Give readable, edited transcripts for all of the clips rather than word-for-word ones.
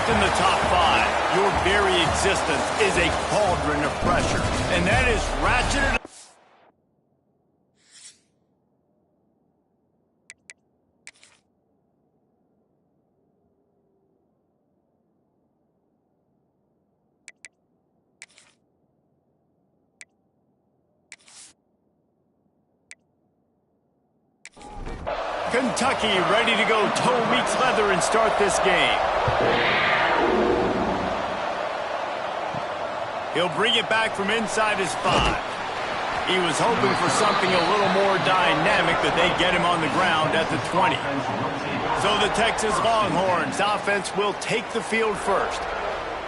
Ranked in the top 5, your very existence is a cauldron of pressure. And that is ratcheted. Kentucky ready to go toe meets leather and start this game. He'll bring it back from inside his 5. He was hoping for something a little more dynamic, that they get him on the ground at the 20. So the Texas Longhorns offense will take the field first.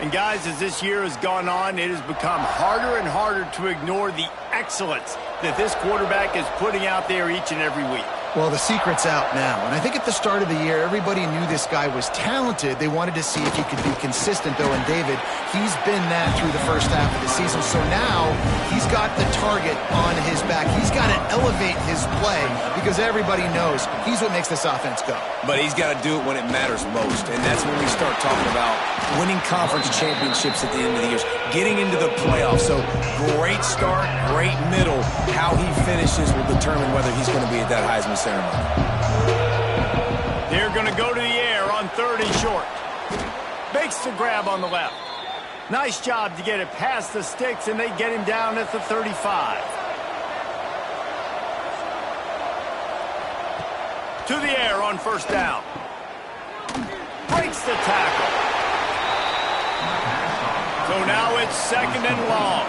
And guys, as this year has gone on, it has become harder and harder to ignore the excellence that this quarterback is putting out there each and every week. Well, the secret's out now, and I think at the start of the year, everybody knew this guy was talented. They wanted to see if he could be consistent, though, and David, he's been that through the first half of the season. So now he's got the target on his back. He's got to elevate his play because everybody knows he's what makes this offense go. But he's got to do it when it matters most, and that's when we start talking about winning conference championships at the end of the year, getting into the playoffs. So great start, great middle. How he finishes will determine whether he's going to be at that Heisman ceremony. They're going to go to the air on 3rd and short. Makes the grab on the left. Nice job to get it past the sticks, and they get him down at the 35. To the air on 1st down. Breaks the tackle. So now it's 2nd and long.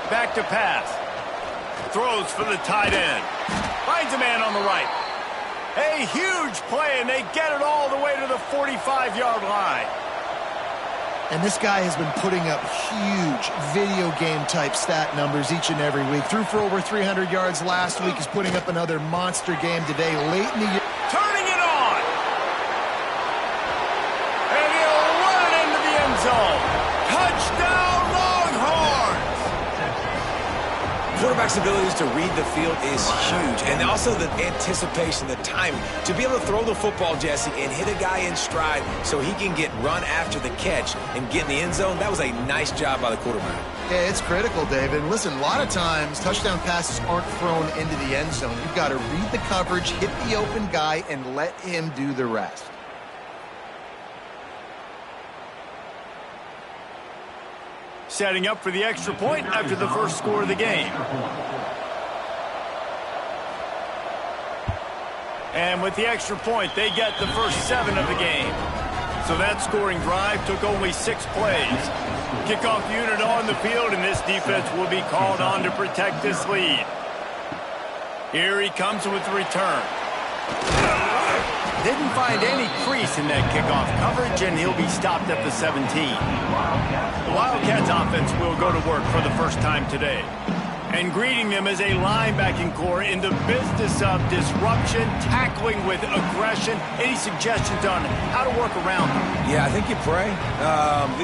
Back to pass. Throws for the tight end. Finds a man on the right. A huge play, and they get it all the way to the 45-yard line. And this guy has been putting up huge video game-type stat numbers each and every week. Threw for over 300 yards last week. He's putting up another monster game today, late in the year. Turning it on! And he'll run it into the end zone. Touchdown, Longhorns! Quarterback's abilities to read the field is huge, and also the anticipation, the timing. To be able to throw the football, Jesse, and hit a guy in stride so he can get run after the catch and get in the end zone, that was a nice job by the quarterback. Yeah, it's critical, David. Listen, a lot of times touchdown passes aren't thrown into the end zone. You've got to read the coverage, hit the open guy, and let him do the rest. Setting up for the extra point after the first score of the game. And with the extra point, they get the first 7 of the game. So that scoring drive took only 6 plays. Kickoff unit on the field, and this defense will be called on to protect this lead. Here he comes with the return. Didn't find any crease in that kickoff coverage, and he'll be stopped at the 17. The Wildcats offense will go to work for the first time today. And greeting them as a linebacking core in the business of disruption, tackling with aggression. Any suggestions on how to work around them? Yeah, I think you pray.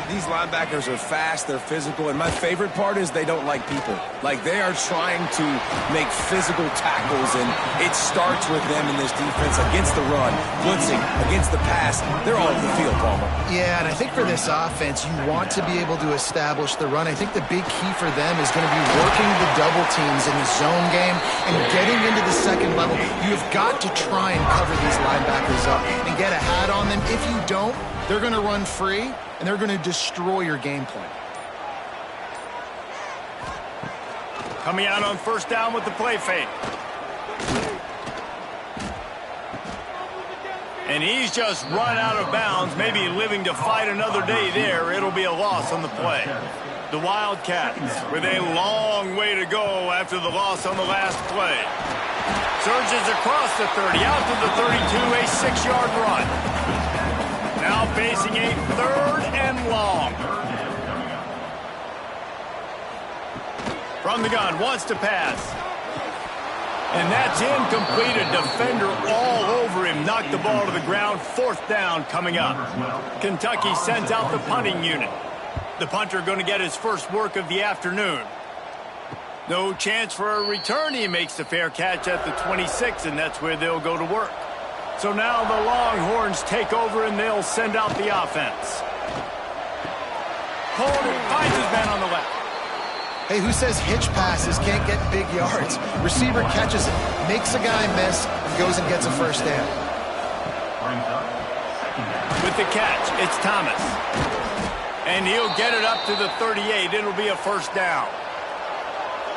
These linebackers are fast, they're physical, and my favorite part is they don't like people. Like, they are trying to make physical tackles, and it starts with them in this defense against the run, blitzing, against the pass. They're all over the field, Palmer. Yeah, and I think for this offense, you want to be able to establish the run. I think the big key for them is going to be working the double teams in the zone game and getting into the second level. You have got to try and cover these linebackers up and get a hat on them. If you don't, they're going to run free, and they're going to destroy your game plan. Coming out on first down with the play fake. And he's just run out of bounds, maybe living to fight another day there. It'll be a loss on the play. The Wildcats with a long way to go after the loss on the last play. Surges across the 30, out to the 32, a 6-yard run. Now facing a 3rd and long. From the gun, wants to pass. And that's incomplete. A defender all over him. Knocked the ball to the ground. 4th down coming up. Kentucky sends out the punting unit. The punter going to get his first work of the afternoon. No chance for a return. He makes the fair catch at the 26, and that's where they'll go to work. So now the Longhorns take over, and they'll send out the offense. Holden finds his man on the left. Hey, who says hitch passes can't get big yards? Receiver catches it, makes a guy miss, and goes and gets a first down. With the catch, it's Thomas. And he'll get it up to the 38. It'll be a first down.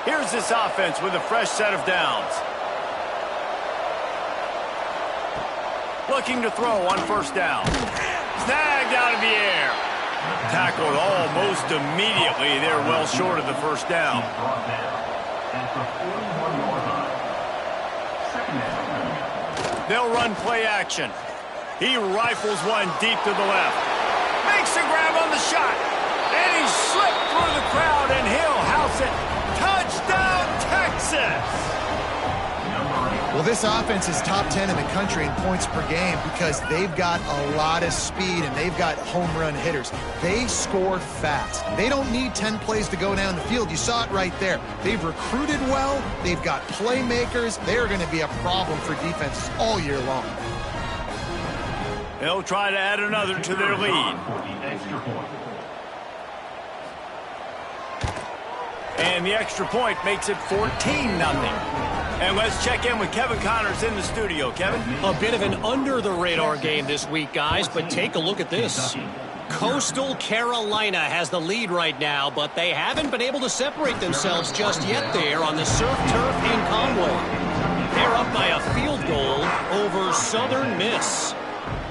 Here's this offense with a fresh set of downs. Looking to throw on first down. Snagged out of the air. Tackled almost immediately. They're well short of the first down. They'll run play action. He rifles one deep to the left. Makes a grab on the shot. And he slipped through the crowd, and he'll house it. Touchdown, Texas! Well, this offense is top 10 in the country in points per game because they've got a lot of speed and they've got home run hitters. They score fast. They don't need 10 plays to go down the field. You saw it right there. They've recruited well. They've got playmakers. They're going to be a problem for defenses all year long. They'll try to add another to their lead. And the extra point makes it 14-0. And let's check in with Kevin Connors in the studio. Kevin? A bit of an under-the-radar game this week, guys, but take a look at this. Coastal Carolina has the lead right now, but they haven't been able to separate themselves just yet there on the surf turf in Conway. They're up by a field goal over Southern Miss.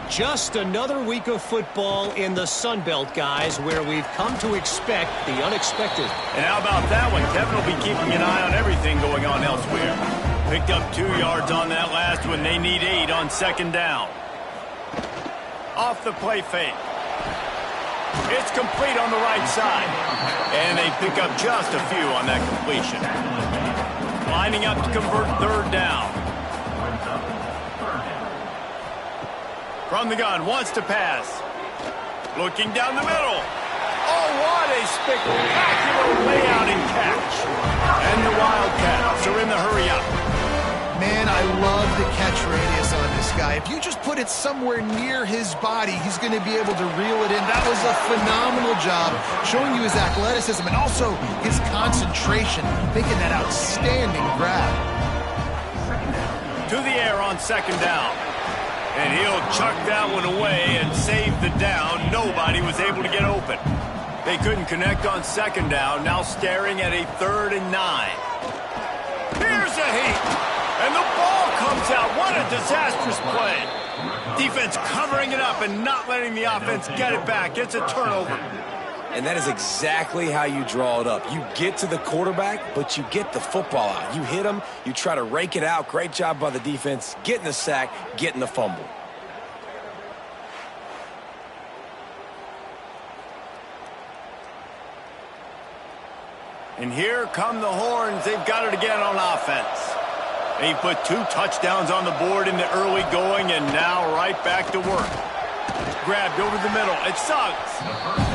Just another week of football in the Sun Belt, guys, where we've come to expect the unexpected. And how about that one? Kevin will be keeping an eye on everything going on elsewhere. Picked up 2 yards on that last one. They need 8 on second down. Off the play fake. It's complete on the right side. And they pick up just a few on that completion. Lining up to convert third down. From the gun, wants to pass. Looking down the middle. Oh, what a spectacular layout and catch. And the Wildcats are in the hurry up. Man, I love the catch radius on this guy. If you just put it somewhere near his body, he's going to be able to reel it in. That was a phenomenal job, showing you his athleticism and also his concentration, making that outstanding grab. To the air on second down. And he'll chuck that one away and save the down. Nobody was able to get open. They couldn't connect on second down. Now staring at a 3rd and 9. Here's a heat. And the ball comes out. What a disastrous play. Defense covering it up and not letting the offense get it back. It's a turnover. And that is exactly how you draw it up. You get to the quarterback, but you get the football out. You hit him, you try to rake it out. Great job by the defense, getting the sack, getting the fumble. And here come the Horns. They've got it again on offense. They put 2 touchdowns on the board in the early going, and now right back to work. Grabbed over the middle. It's Suggs.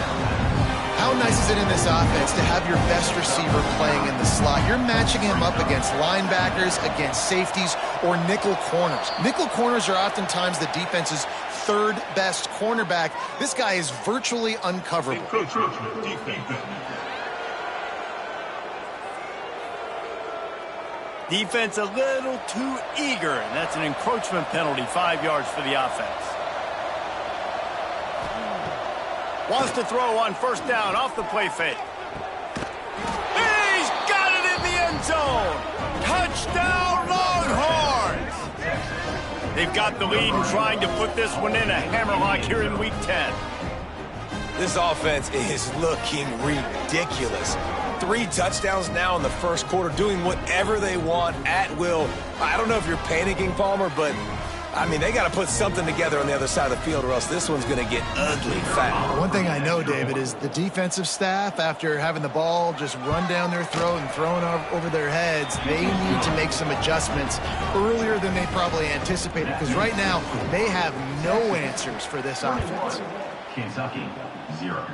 How nice is it in this offense to have your best receiver playing in the slot? You're matching him up against linebackers, against safeties, or nickel corners. Nickel corners are oftentimes the defense's 3rd best cornerback. This guy is virtually uncoverable. Defense a little too eager, and that's an encroachment penalty, 5 yards for the offense. Wants to throw on first down off the play fake. He's got it in the end zone. Touchdown, Longhorns. They've got the lead and trying to put this one in a hammerlock here in Week 10. This offense is looking ridiculous. 3 touchdowns now in the first quarter, doing whatever they want at will. I don't know if you're panicking, Palmer, but I mean, they got to put something together on the other side of the field or else this one's going to get ugly fast. One thing I know, David, is the defensive staff, after having the ball just run down their throat and thrown over their heads, they need to make some adjustments earlier than they probably anticipated because right now they have no answers for this offense. Kentucky, 0.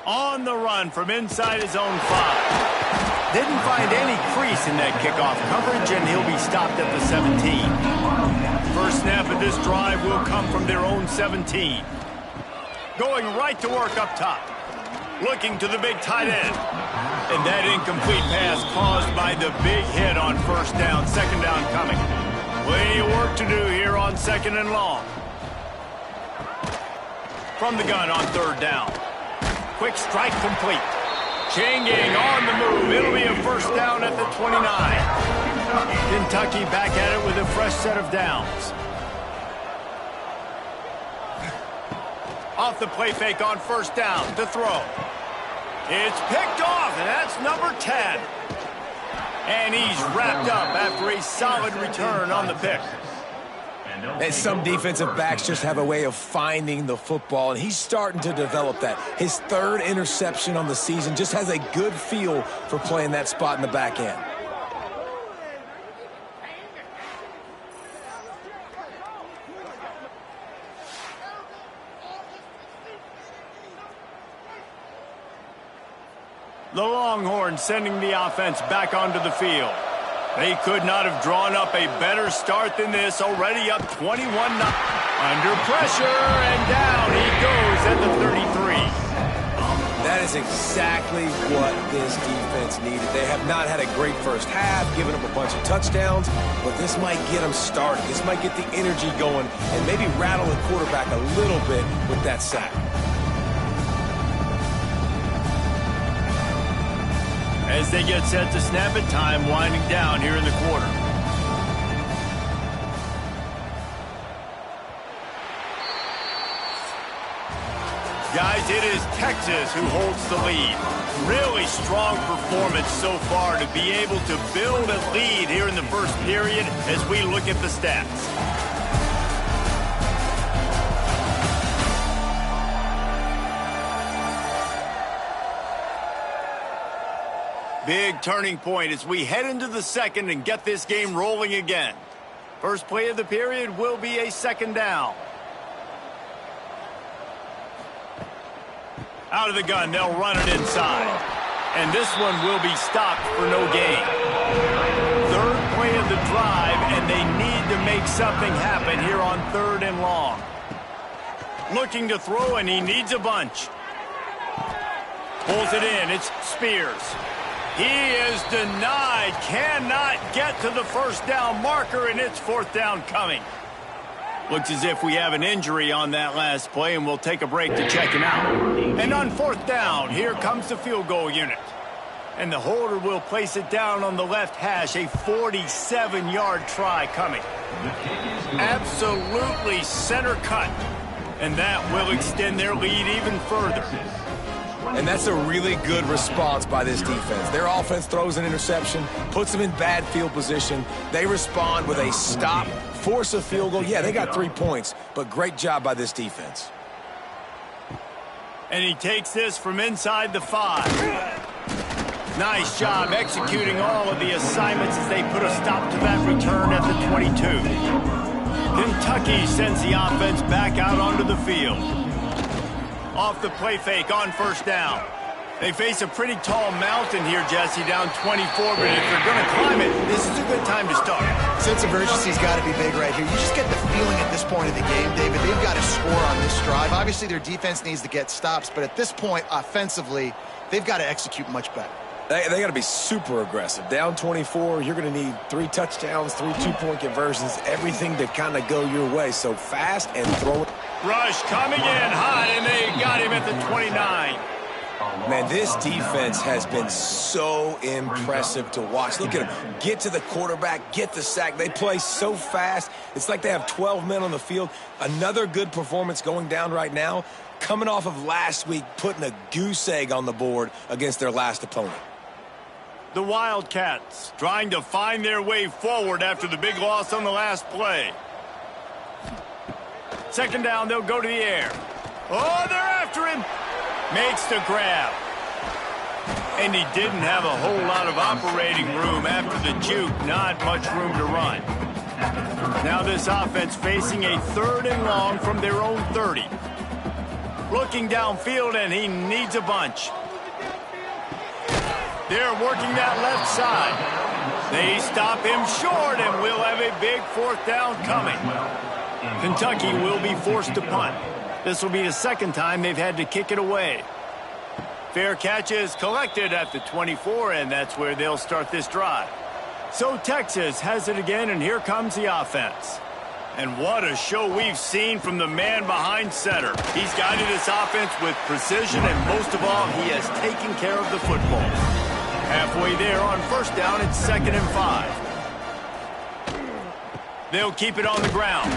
On the run from inside his own 5. Didn't find any crease in that kickoff coverage, and he'll be stopped at the 17. First snap of this drive will come from their own 17. Going right to work up top. Looking to the big tight end. And that incomplete pass caused by the big hit on first down, second down coming. Plenty of work to do here on second and long. From the gun on third down. Quick strike complete. Chain gang on the move. It'll be a first down at the 29. Kentucky back at it with a fresh set of downs. Off the play fake on first down to throw. It's picked off, and that's number 10. And he's wrapped up after a solid return on the pick. And some defensive backs just have a way of finding the football, and he's starting to develop that. His third interception on the season, just has a good feel for playing that spot in the back end. The Longhorns sending the offense back onto the field. They could not have drawn up a better start than this, already up 21-0. Under pressure, and down he goes at the 33. That is exactly what this defense needed. They have not had a great first half, giving up a bunch of touchdowns, but this might get them started. This might get the energy going and maybe rattle the quarterback a little bit with that sack. As they get set to snap it, time winding down here in the quarter. Guys, it is Texas who holds the lead. Really strong performance so far to be able to build a lead here in the first period as we look at the stats. Big turning point as we head into the second and get this game rolling again. First play of the period will be a second down. Out of the gun, they'll run it inside. And this one will be stopped for no gain. Third play of the drive, and they need to make something happen here on third and long. Looking to throw, and he needs a bunch. Pulls it in, it's Spears. He is denied, cannot get to the first down marker, and it's fourth down coming. Looks as if we have an injury on that last play, and we'll take a break to check him out. And on fourth down, here comes the field goal unit. And the holder will place it down on the left hash, a 47-yard try coming. Absolutely center cut. And that will extend their lead even further. And that's a really good response by this defense. Their offense throws an interception, puts them in bad field position. They respond with a stop, force a field goal. Yeah, they got 3 points, but great job by this defense. And he takes this from inside the 5. Nice job executing all of the assignments as they put a stop to that return at the 22. Kentucky sends the offense back out onto the field. Off the play fake on first down. They face a pretty tall mountain here, Jesse, down 24, but if they're going to climb it, this is a good time to start. Sense of urgency's got to be big right here. You just get the feeling at this point of the game, David, they've got to score on this drive. Obviously, their defense needs to get stops, but at this point, offensively, they've got to execute much better. They got to be super aggressive. Down 24, you're going to need 3 touchdowns, 3 two-point conversions, everything to kind of go your way. So fast and throw it. Rush coming in hot, and they got him at the 29. Man, this defense has been so impressive to watch. Look at them. Get to the quarterback, get the sack. They play so fast. It's like they have 12 men on the field. Another good performance going down right now, coming off of last week, putting a goose egg on the board against their last opponent. The Wildcats trying to find their way forward after the big loss on the last play. Second down, they'll go to the air. Oh, they're after him. Makes the grab. And he didn't have a whole lot of operating room after the juke. Not much room to run. Now this offense facing a third and long from their own 30. Looking downfield, and he needs a bunch. They're working that left side. They stop him short, and we'll have a big 4th down coming. Kentucky will be forced to punt. This will be the 2nd time they've had to kick it away. Fair catch is collected at the 24, and that's where they'll start this drive. So Texas has it again, and here comes the offense. And what a show we've seen from the man behind center. He's guided this offense with precision, and most of all, he has taken care of the football. Halfway there on 1st down, it's 2nd and 5. They'll keep it on the ground.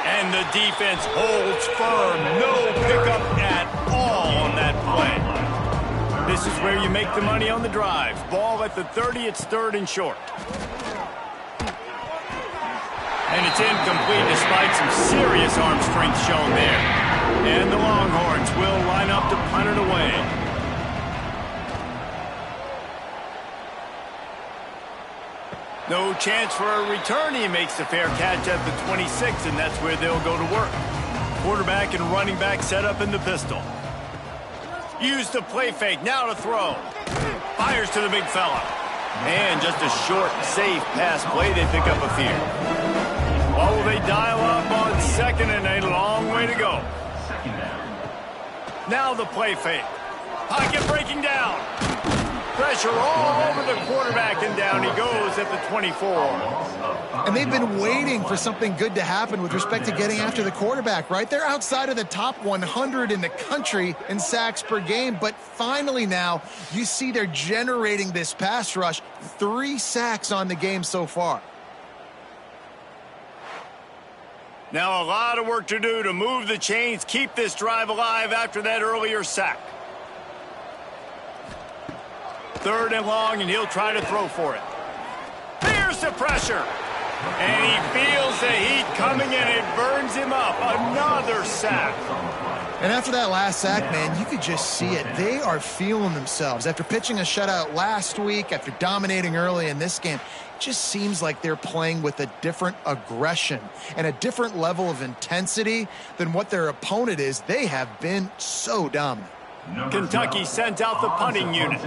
And the defense holds firm. No pickup at all on that play. This is where you make the money on the drive. Ball at the 30, it's 3rd and short. And it's incomplete despite some serious arm strength shown there. And the Longhorns will line up to punt it away. No chance for a return. He makes the fair catch at the 26, and that's where they'll go to work. Quarterback and running back set up in the pistol. Use the play fake, now to throw. Fires to the big fella. And just a short, safe pass play, they pick up a few. Oh, they dial up on 2nd and a long way to go. Now the play fake. Pocket breaking down. Pressure all over the quarterback, and down he goes at the 24. And they've been waiting for something good to happen with respect to getting after the quarterback, right? They're outside of the top 100 in the country in sacks per game, but finally now you see they're generating this pass rush. 3 sacks on the game so far. Now a lot of work to do to move the chains, keep this drive alive after that earlier sack. 3rd and long, and he'll try to throw for it. There's the pressure. And he feels the heat coming, and it burns him up. Another sack. And after that last sack, man, you could just see it. They are feeling themselves. After pitching a shutout last week, after dominating early in this game, it just seems like they're playing with a different aggression and a different level of intensity than what their opponent is. They have been so dominant. Kentucky sends out the punting unit.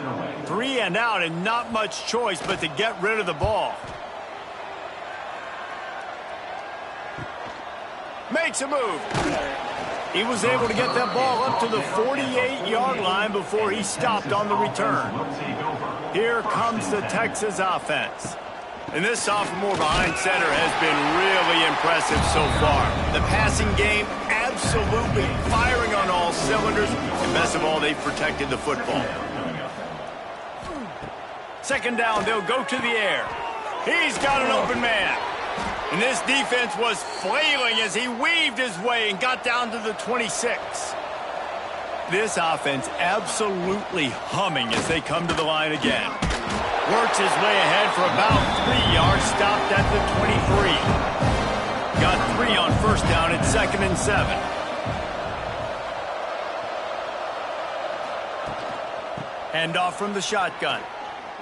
3 and out, and not much choice but to get rid of the ball. Makes a move. He was able to get that ball up to the 48-yard line before he stopped on the return. Here comes the Texas offense. And this sophomore behind center has been really impressive so far. The passing game absolutely firing on all cylinders. And best of all, they've protected the football. 2nd down, they'll go to the air. He's got an open man. And this defense was flailing as he weaved his way and got down to the 26. This offense absolutely humming as they come to the line again. Works his way ahead for about 3 yards, stopped at the 23. Got 3 on 1st down at 2nd and 7. Hand off from the shotgun.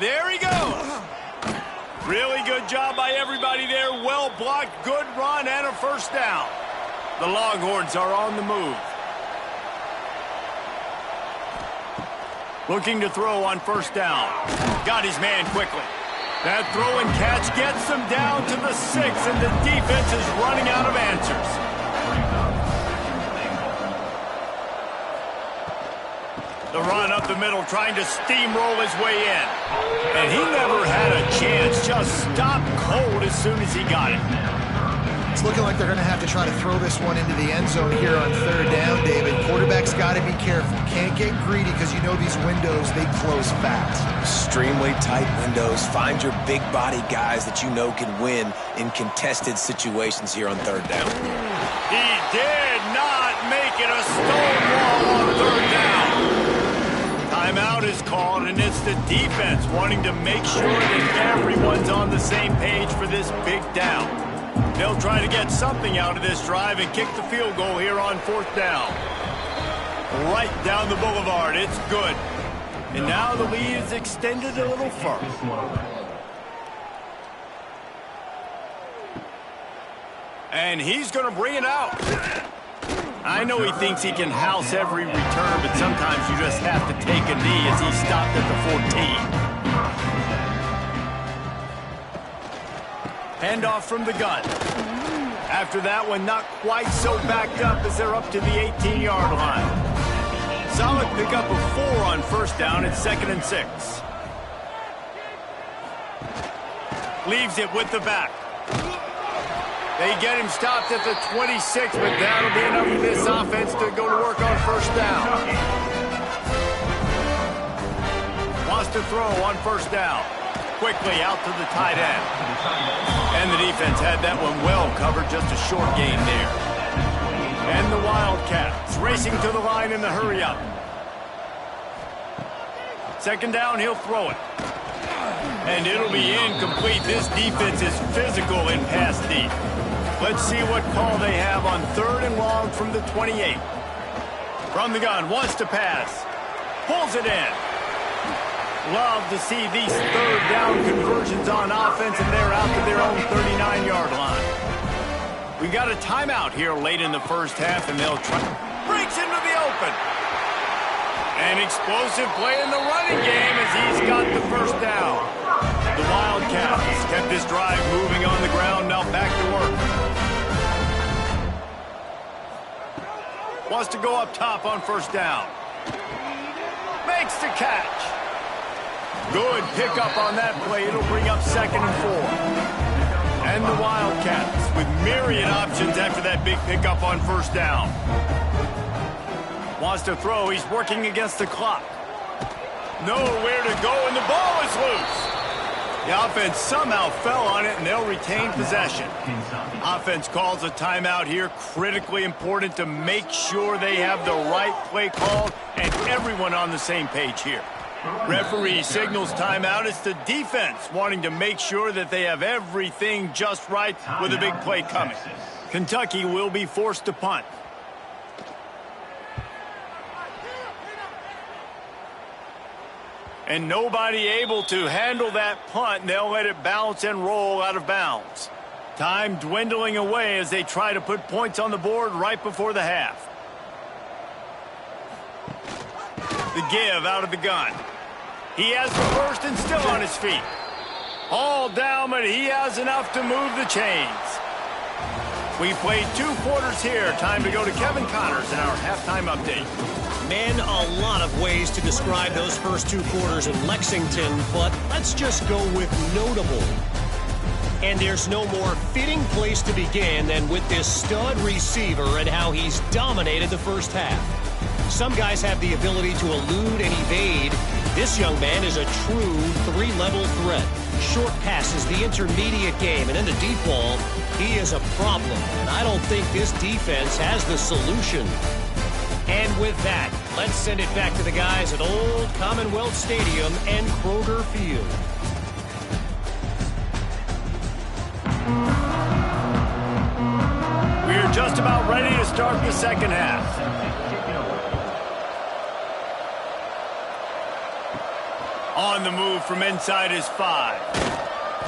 There he goes. Really good job by everybody there. Well blocked, good run, and a 1st down. The Longhorns are on the move. Looking to throw on 1st down. Got his man quickly. That throw and catch gets them down to the 6, and the defense is running out of answers. The run up the middle, trying to steamroll his way in. And he never had a chance, just stopped cold as soon as he got it. It's looking like they're going to have to try to throw this one into the end zone here on 3rd down, David. Quarterback's got to be careful. Can't get greedy because you know these windows, they close fast. Extremely tight windows. Find your big body guys that you know can win in contested situations here on 3rd down. He did not make it a stonewall on 3rd down. Timeout is called, and it's the defense wanting to make sure that everyone's on the same page for this big down. They'll try to get something out of this drive and kick the field goal here on 4th down. Right down the boulevard. It's good. And now the lead is extended a little further. And he's going to bring it out. I know he thinks he can house every return, but sometimes you just have to take a knee as he stopped at the 14. Handoff from the gun. After that one, not quite so backed up as they're up to the 18-yard line. Solid pickup of 4 on first down at 2nd and 6. Leaves it with the back. They get him stopped at the 26, but that'll be enough for this offense to go to work on first down. Wants to throw on first down. Quickly out to the tight end. And the defense had that one well covered, just a short gain there. And the Wildcats racing to the line in the hurry-up. 2nd down, he'll throw it. And it'll be incomplete. This defense is physical in pass deep. Let's see what call they have on 3rd and long from the 28. From the gun, wants to pass. Pulls it in. Love to see these 3rd down conversions on offense, and they're out to their own 39-yard line. We got a timeout here late in the first half, and they'll try. Breaks into the open. An explosive play in the running game as he's got the first down. The Wildcats kept this drive moving on the ground, now back to work. Wants to go up top on first down. Makes the catch. Good pickup on that play. It'll bring up 2nd and 4. And the Wildcats with myriad options after that big pickup on first down. Wants to throw. He's working against the clock. Nowhere to go, and the ball is loose. The offense somehow fell on it, and they'll retain possession. Offense calls a timeout here. Critically important to make sure they have the right play called and everyone on the same page here. Referee signals timeout. It's the defense wanting to make sure that they have everything just right with a big play coming. Kentucky will be forced to punt. And nobody able to handle that punt, and they'll let it bounce and roll out of bounds. Time dwindling away as they try to put points on the board right before the half. The give out of the gun. He has the first and still on his feet. All down, but he has enough to move the chains. We played 2 quarters here. Time to go to Kevin Connors in our halftime update. Man, a lot of ways to describe those first 2 quarters in Lexington, but let's just go with notable. And there's no more fitting place to begin than with this stud receiver and how he's dominated the first half. Some guys have the ability to elude and evade. This young man is a true 3-level threat. Short passes, the intermediate game, and in the deep ball, he is a problem. And I don't think this defense has the solution. And with that, let's send it back to the guys at Old Commonwealth Stadium and Kroger Field. We're just about ready to start the second half. On the move from inside his 5.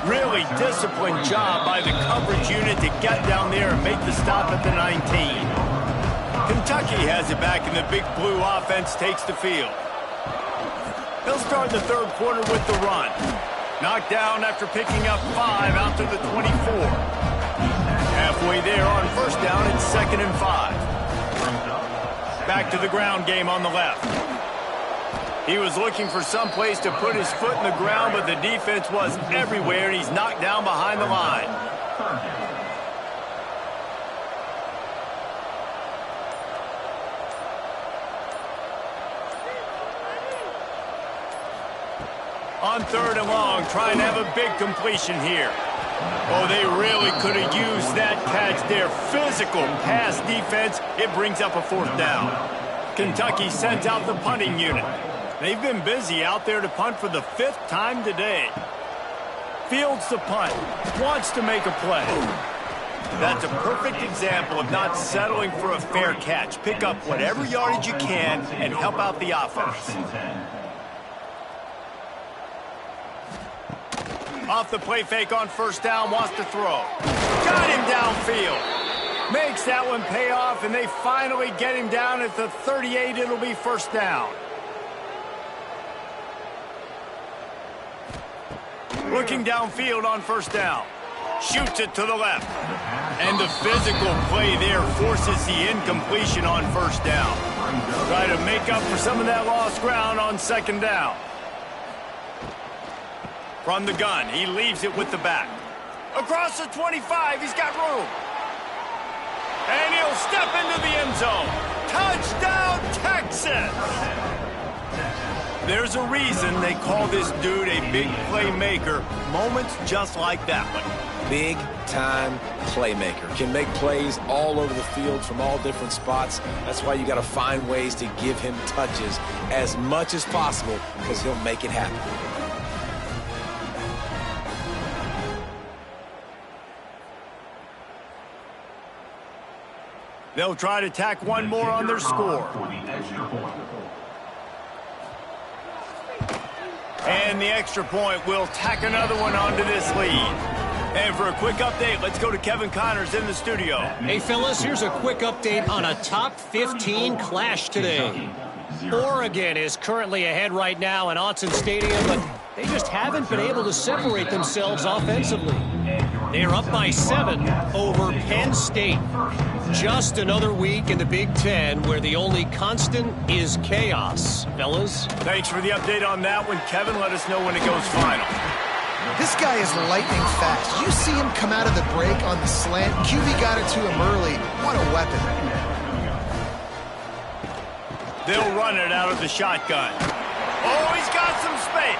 Really disciplined job by the coverage unit to get down there and make the stop at the 19. Kentucky has it back, and the Big Blue offense takes the field. He'll start the 3rd quarter with the run. Knocked down after picking up 5 out to the 24. Halfway there on first down, it's 2nd and 5. Back to the ground game on the left. He was looking for some place to put his foot in the ground, but the defense was everywhere, and he's knocked down behind the line. On 3rd and long, trying to have a big completion here. Oh, they really could have used that catch there. Physical pass defense. It brings up a 4th down. Kentucky sends out the punting unit. They've been busy out there to punt for the 5th time today. Fields the punt. Wants to make a play. That's a perfect example of not settling for a fair catch. Pick up whatever yardage you can and help out the offense. Off the play fake on first down, wants to throw. Got him downfield. Makes that one pay off, and they finally get him down at the 38. It'll be first down. Looking downfield on first down. Shoots it to the left. And the physical play there forces the incompletion on first down. Try to make up for some of that lost ground on second down. From the gun, he leaves it with the back. Across the 25, he's got room. And he'll step into the end zone. Touchdown, Texas! There's a reason they call this dude a big playmaker. Moments just like that one. Big-time playmaker. Can make plays all over the field from all different spots. That's why you got to find ways to give him touches as much as possible because he'll make it happen. They'll try to tack one more on their score. And the extra point will tack another one onto this lead. And for a quick update, let's go to Kevin Connors in the studio. Hey, fellas, here's a quick update on a top 15 clash today. Oregon is currently ahead right now in Autzen Stadium, but they just haven't been able to separate themselves offensively. They're up by 7 over Penn State. Just another week in the Big Ten where the only constant is chaos. Fellas? Thanks for the update on that one, Kevin. Let us know when it goes final. This guy is lightning fast. You see him come out of the break on the slant. QB got it to him early. What a weapon. They'll run it out of the shotgun. Oh, he's got some space.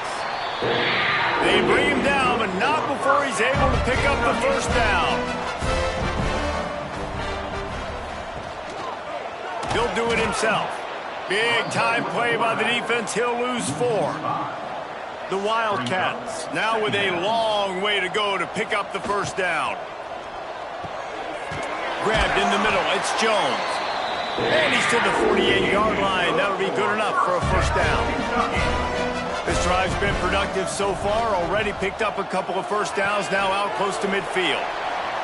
They bring him down, but not before he's able to pick up the first down. He'll do it himself. Big time play by the defense. He'll lose 4. The Wildcats now with a long way to go to pick up the first down. Grabbed in the middle. It's Jones. And he's to the 48-yard line. That'll be good enough for a first down. This drive's been productive so far. Already picked up a couple of first downs. Now out close to midfield.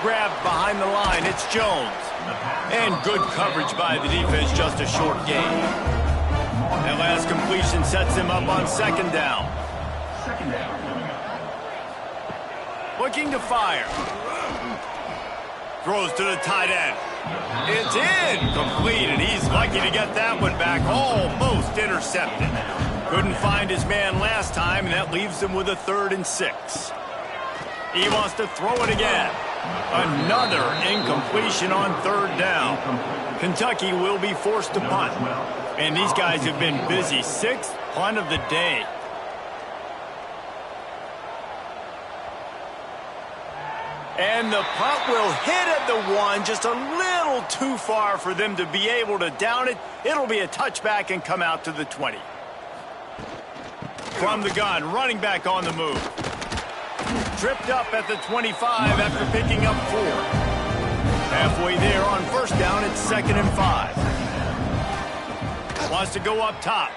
Grabbed behind the line. It's Jones. And good coverage by the defense. Just a short gain. That last completion sets him up on second down. Looking to fire. Throws to the tight end. It's incomplete, and he's lucky to get that one back. Almost intercepted. Couldn't find his man last time, and that leaves him with a 3rd and 6. He wants to throw it again. Another incompletion on 3rd down. Kentucky will be forced to punt. And these guys have been busy. 6th punt of the day. And the punt will hit at the 1, just a little too far for them to be able to down it. It'll be a touchback and come out to the 20. From the gun, running back on the move. Tripped up at the 25 after picking up 4. Halfway there on first down, it's 2nd and 5. Wants to go up top.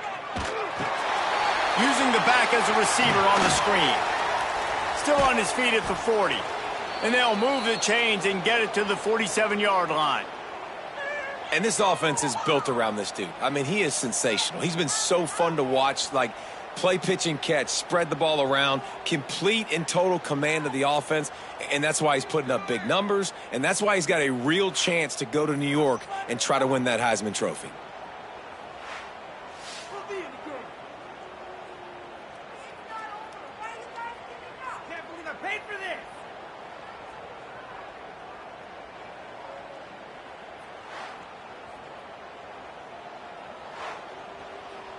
Using the back as a receiver on the screen. Still on his feet at the 40. And they'll move the chains and get it to the 47-yard line. And this offense is built around this dude. I mean, he is sensational. He's been so fun to watch, like play, pitch, and catch, spread the ball around, complete and total command of the offense, and that's why he's putting up big numbers, and that's why he's got a real chance to go to New York and try to win that Heisman Trophy.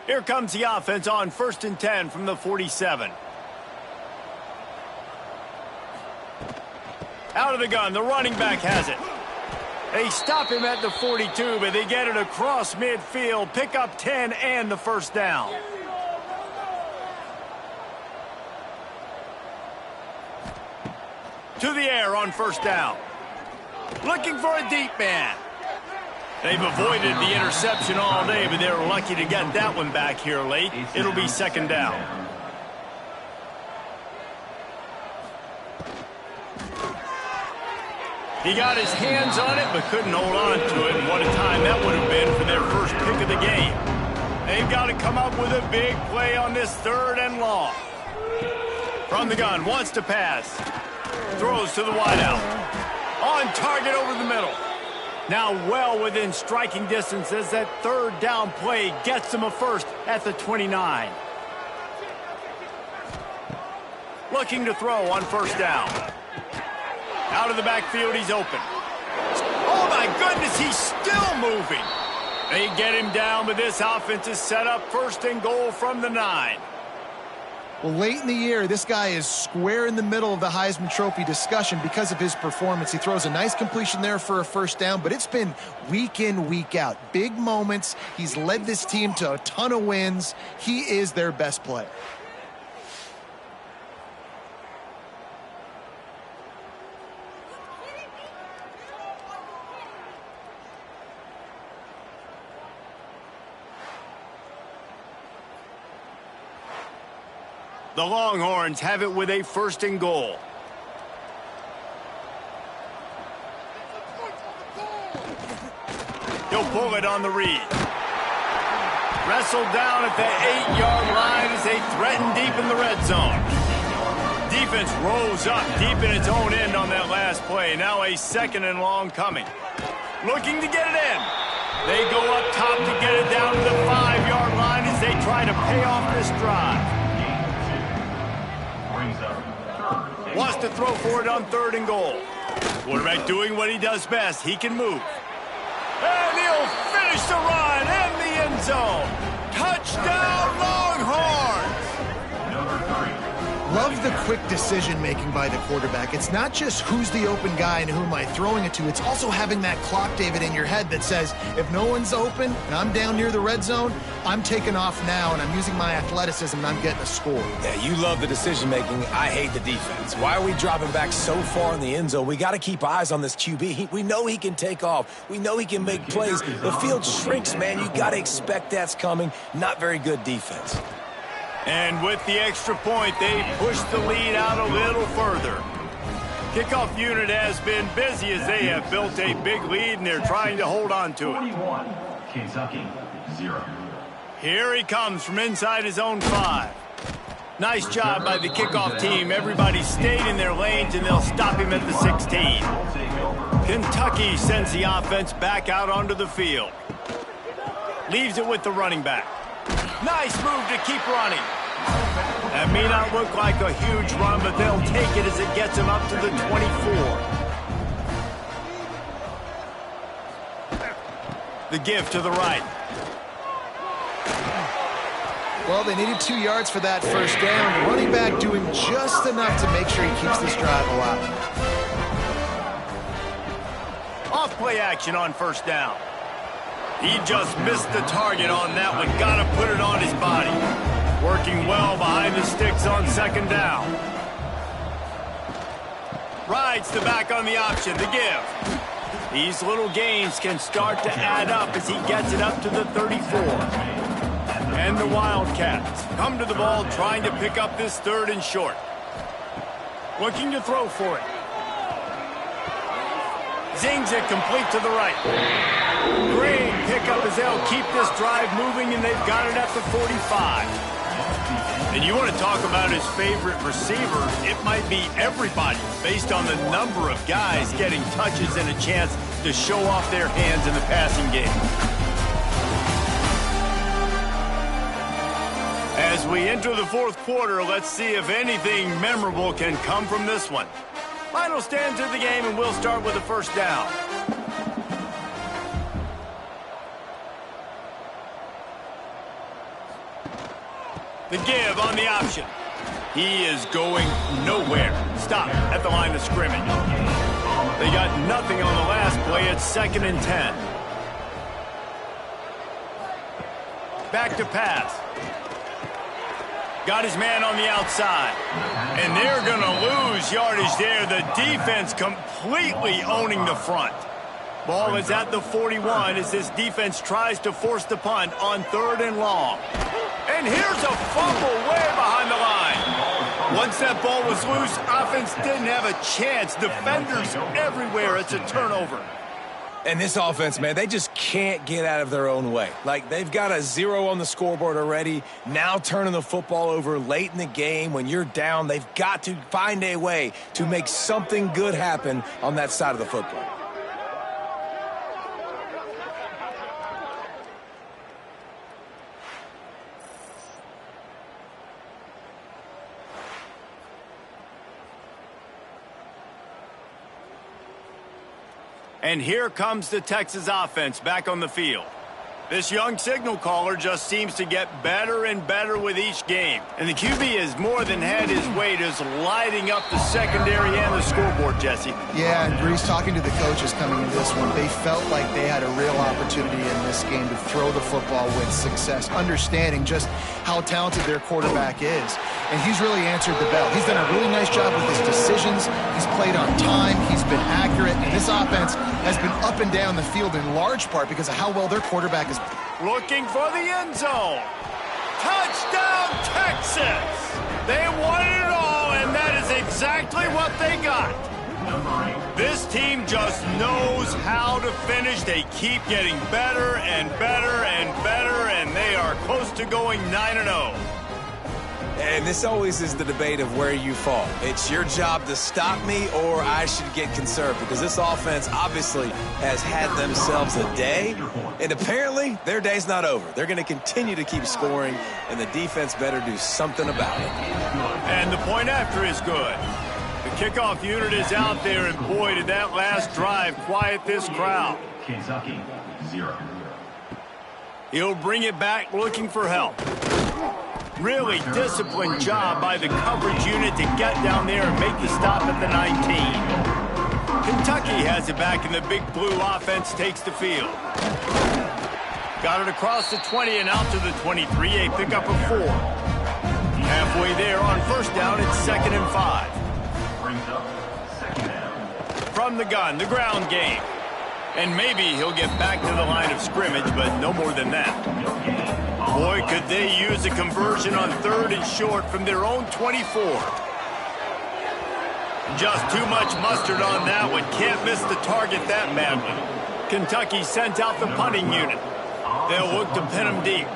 Here comes the offense on 1st and 10 from the 47. Out of the gun, the running back has it. They stop him at the 42, but they get it across midfield, pick up 10 and the first down. To the air on first down. Looking for a deep man. They've avoided the interception all day, but they were lucky to get that one back here late. It'll be 2nd down. He got his hands on it, but couldn't hold on to it. And what a time that would have been for their first pick of the game. They've got to come up with a big play on this 3rd and long. From the gun, wants to pass. Throws to the wideout. On target over the middle. Now well within striking distance as that third down play gets him a first at the 29. Looking to throw on first down. Out of the backfield, he's open. Oh, my goodness, he's still moving. They get him down, but this offense is set up first and goal from the 9. Well, late in the year, this guy is square in the middle of the Heisman Trophy discussion because of his performance. He throws a nice completion there for a first down, but it's been week in, week out. Big moments. He's led this team to a ton of wins. He is their best player. The Longhorns have it with a first and goal. He'll pull it on the read. Wrestled down at the 8-yard line as they threaten deep in the red zone. Defense rose up deep in its own end on that last play. Now a second and long coming. Looking to get it in. They go up top to get it down to the 5-yard line as they try to pay off this drive. Wants to throw for it on third and goal. Quarterback doing what he does best. He can move. And he'll finish the run in the end zone. Touchdown, Longhorns! Love the quick decision-making by the quarterback. It's not just who's the open guy and who am I throwing it to. It's also having that clock, David, in your head that says, if no one's open and I'm down near the red zone, I'm taking off now and I'm using my athleticism and I'm getting a score. Yeah, you love the decision-making. I hate the defense. Why are we dropping back so far in the end zone? We got to keep eyes on this QB. We know he can take off. We know he can make plays. The field shrinks, man. You got to expect that's coming. Not very good defense. And with the extra point, they push the lead out a little further. Kickoff unit has been busy as they have built a big lead and they're trying to hold on to it. 41, Kentucky, 0. Here he comes from inside his own 5. Nice job by the kickoff team. Everybody stayed in their lanes and they'll stop him at the 16. Kentucky sends the offense back out onto the field. Leaves it with the running back. Nice move to keep running. That may not look like a huge run, but they'll take it as it gets him up to the 24. The give to the right. Well, they needed 2 yards for that first down. The running back doing just enough to make sure he keeps this drive alive. Off play action on first down. He just missed the target on that one. Got to put it on his body. Working well behind the sticks on second down. Rides the back on the option, the give. These little gains can start to add up as he gets it up to the 34. And the Wildcats come to the ball trying to pick up this third and short. Looking to throw for it. Zings it complete to the right. Great pickup as they'll keep this drive moving, and they've got it at the 45. And you want to talk about his favorite receiver, it might be everybody based on the number of guys getting touches and a chance to show off their hands in the passing game. As we enter the fourth quarter, let's see if anything memorable can come from this one. Final stands of the game, and we'll start with the first down. The give on the option. He is going nowhere. Stop at the line of scrimmage. They got nothing on the last play. It's 2nd and 10. Back to pass. Got his man on the outside. And they're going to lose yardage there. The defense completely owning the front. Ball is at the 41 as this defense tries to force the punt on 3rd and long. And here's a fumble way behind the line. Once that ball was loose, offense didn't have a chance. Defenders everywhere. It's a turnover. And this offense, man, they just can't get out of their own way. Like, they've got a 0 on the scoreboard already. Now turning the football over late in the game when you're down, they've got to find a way to make something good happen on that side of the football. And here comes the Texas offense back on the field. This young signal caller just seems to get better and better with each game. And the QB has more than had his way just lighting up the secondary and the scoreboard, Jesse. Yeah, and Brees, talking to the coaches coming into this one, they felt like they had a real opportunity in this game to throw the football with success, understanding just how talented their quarterback is. And he's really answered the bell. He's done a really nice job with his decisions. He's played on time. He's been accurate. And this offense has been up and down the field in large part because of how well their quarterback is. Looking for the end zone. Touchdown, Texas! They wanted it all, and that is exactly what they got. This team just knows how to finish. They keep getting better and better and better, and they are close to going 9-0. And this always is the debate of where you fall. It's your job to stop me or I should get conserved, because this offense obviously has had themselves a day, and apparently their day's not over. They're going to continue to keep scoring, and the defense better do something about it. And the point after is good. The kickoff unit is out there, and boy, did that last drive quiet this crowd. Kentucky, 0. He'll bring it back looking for help. Really disciplined job by the coverage unit to get down there and make the stop at the 19. Kentucky has it back, and the big blue offense takes the field. Got it across the 20 and out to the 23, a pickup of 4. Halfway there on first down, it's 2nd and 5. Brings up 2nd down. From the gun, the ground game. And maybe he'll get back to the line of scrimmage, but no more than that. Boy, could they use a conversion on 3rd and short from their own 24. Just too much mustard on that one. Can't miss the target that badly. Kentucky sent out the punting unit. They'll look to pin him deep.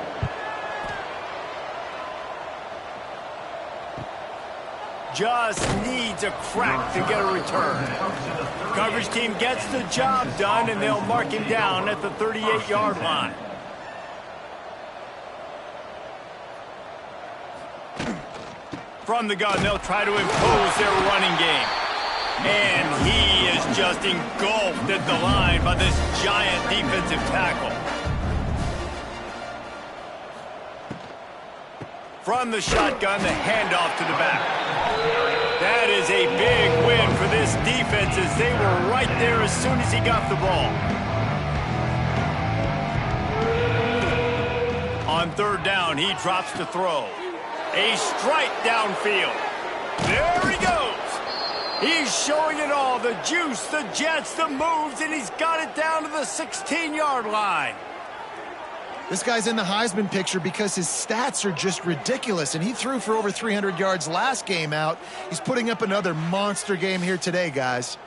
Just needs a crack to get a return. Coverage team gets the job done, and they'll mark him down at the 38-yard line. From the gun, they'll try to impose their running game. And he is just engulfed at the line by this giant defensive tackle. From the shotgun, the handoff to the back. That is a big win for this defense, as they were right there as soon as he got the ball. On 3rd down, he drops to throw. A strike downfield. There he goes. He's showing it all. The juice, the jets, the moves, and he's got it down to the 16-yard line. This guy's in the Heisman picture because his stats are just ridiculous, and he threw for over 300 yards last game out. He's putting up another monster game here today, guys.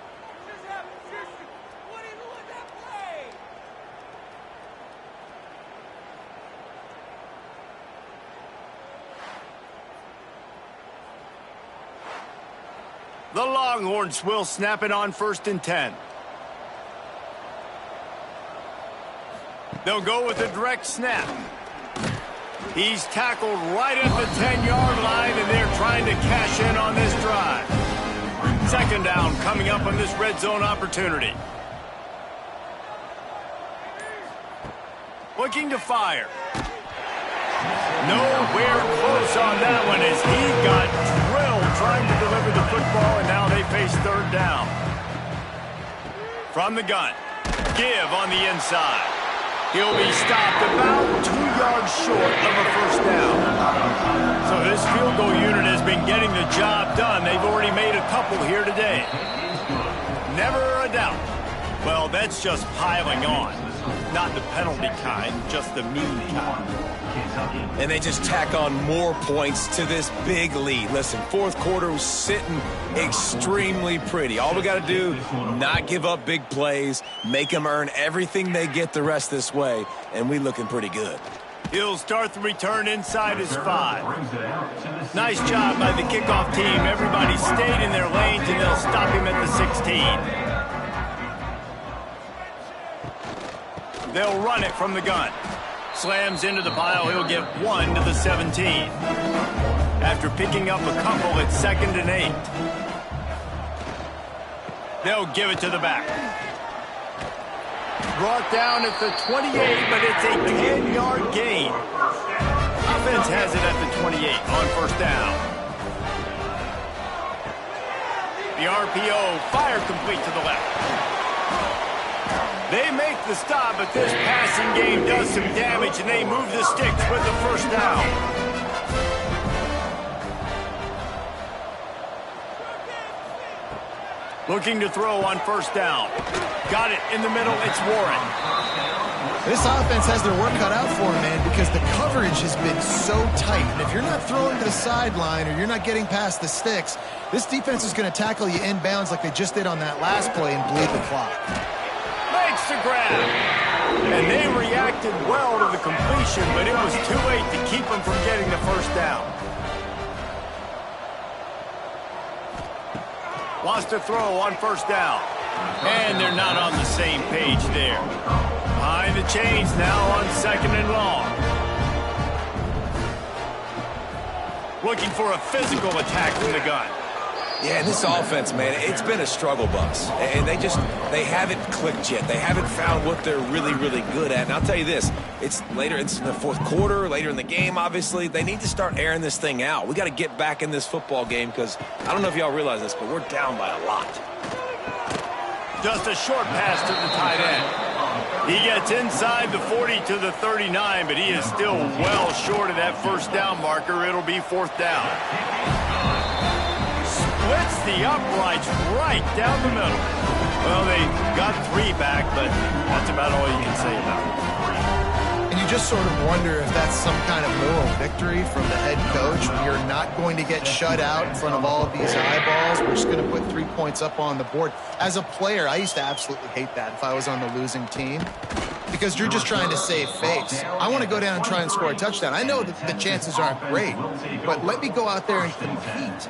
The Longhorns will snap it on 1st and 10. They'll go with a direct snap. He's tackled right at the 10-yard line, and they're trying to cash in on this drive. 2nd down coming up on this red zone opportunity. Looking to fire. Nowhere close on that one, as he got drilled trying to deliver the football, and now they face 3rd down. From the gun, give on the inside. He'll be stopped about 2 yards short of a 1st down. So this field goal unit has been getting the job done. They've already made a couple here today. Never a doubt. Well, that's just piling on. Not the penalty kind, just the mean kind. And they just tack on more points to this big lead. Listen, fourth quarter was sitting extremely pretty. All we got to do, not give up big plays, make them earn everything they get the rest this way, and we looking pretty good. He'll start the return inside his 5. Nice job by the kickoff team. Everybody stayed in their lanes, and they'll stop him at the 16. They'll run it from the gun. Slams into the pile. He'll get 1 to the 17. After picking up a couple, it's 2nd and 8. They'll give it to the back. Brought down at the 28, but it's a 10-yard gain. Offense has it at the 28 on first down. The RPO, fire complete to the left. They make the stop, but this passing game does some damage, and they move the sticks with the first down. Looking to throw on first down. Got it in the middle. It's Warren. This offense has their work cut out for them, man, because the coverage has been so tight. And if you're not throwing to the sideline or you're not getting past the sticks, this defense is going to tackle you inbounds like they just did on that last play and bleed the clock. Makes the grab. And they reacted well to the completion, but it was too late to keep them from getting the first down. Wants to throw on first down. And they're not on the same page there. Behind the chains now on 2nd and long. Looking for a physical attack from the gun. Yeah, this offense, man, it's been a struggle bus. And they haven't clicked yet. They haven't found what they're really, really good at. And I'll tell you this, it's in the fourth quarter, later in the game, obviously. They need to start airing this thing out. We got to get back in this football game because I don't know if y'all realize this, but we're down by a lot. Just a short pass to the tight end. He gets inside the 40 to the 39, but he is still well short of that first down marker. It'll be fourth down. Splits the uprights right down the middle. Well, they got 3 back, but that's about all you can say about it. And you just sort of wonder if that's some kind of moral victory from the head coach. We are not going to get shut out in front of all of these eyeballs. We're just going to put 3 points up on the board. As a player, I used to absolutely hate that if I was on the losing team because you're just trying to save face. I want to go down and try and score a touchdown. I know that the chances aren't great, but let me go out there and compete.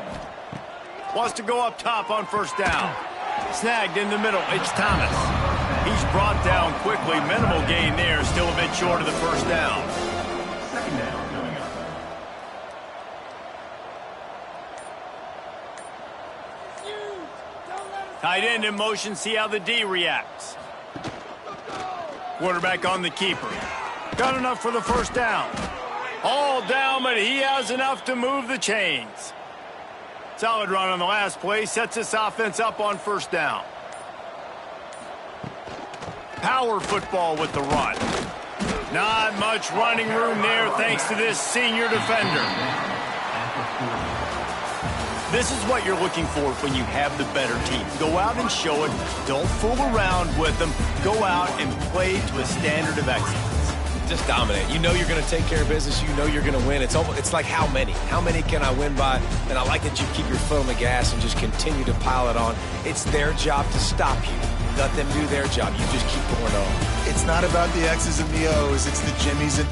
Wants to go up top on first down. Snagged in the middle. It's Thomas. He's brought down quickly. Minimal gain there. Still a bit short of the first down. Second down coming up. Tight end in motion. See how the D reacts. Quarterback on the keeper. Got enough for the first down. All down, but he has enough to move the chains. Solid run on the last play. Sets this offense up on first down. Power football with the run. Not much running room there thanks to this senior defender. This is what you're looking for when you have the better team. Go out and show it. Don't fool around with them. Go out and play to a standard of excellence. Just dominate. You know you're going to take care of business. You know you're going to win. It's like how many? How many can I win by? And I like that you keep your foot on the gas and just continue to pile it on. It's their job to stop you. Let them do their job. You just keep going on. It's not about the X's and the O's. It's the Jimmies and